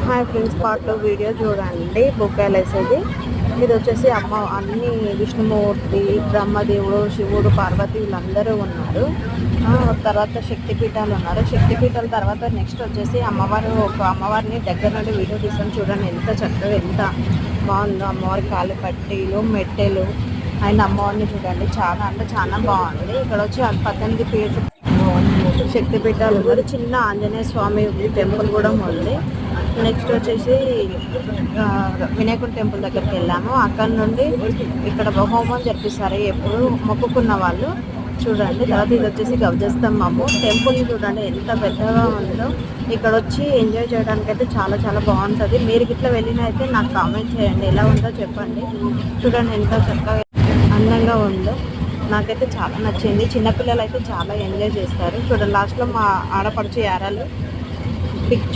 Hi friends, part 2 video చూడండి. బొగ్గాలు వేసేది ఇది వచ్చేసి అమ్మ అన్ని విష్ణుమూర్తి, బ్రహ్మదేవుడు, శివుడు, పార్వతి వీళ్ళందరూ ఉన్నారు. తర్వాత శక్తిపీఠాలు ఉన్నారు. శక్తిపీఠాల తర్వాత నెక్స్ట్ వచ్చేసి అమ్మవారిని దగ్గర నుండి వీడియో తీసాను. చూడండి ఎంత చక్కగా ఎంత బాగుందో. అమ్మవారి కాళ్ళు పట్టీలు, మెట్టెలు అండ్ అమ్మవారిని చూడండి చాలా అంటే చాలా బాగుంది. ఇక్కడ వచ్చి 18 శక్తిపీఠాలు ఉన్నారు. చిన్న ఆంజనేయ స్వామి టెంపుల్ కూడా ఉంది. నెక్స్ట్ వచ్చేసి వినాయకుడి టెంపుల్ దగ్గరికి వెళ్ళాము. అక్కడ నుండి ఇక్కడ హోమం జరిపిస్తారు ఎప్పుడు మొక్కుకున్న వాళ్ళు. చూడండి తర్వాత ఇది వచ్చేసి గవ్వస్తంభము. టెంపుల్ చూడండి ఎంత పెద్దగా ఉందో. ఇక్కడ వచ్చి ఎంజాయ్ చేయడానికి అయితే చాలా చాలా బాగుంటుంది. మీరు ఇట్లా వెళ్ళిన అయితే నాకు కామెంట్ చేయండి, ఎలా ఉందో చెప్పండి. చూడండి ఎంత చక్కగా అందంగా ఉందో. నాకైతే చాలా నచ్చింది. చిన్నపిల్లలు అయితే చాలా ఎంజాయ్ చేస్తారు. చూడండి లాస్ట్లో మా ఆడపడుచు యారాలు పిక్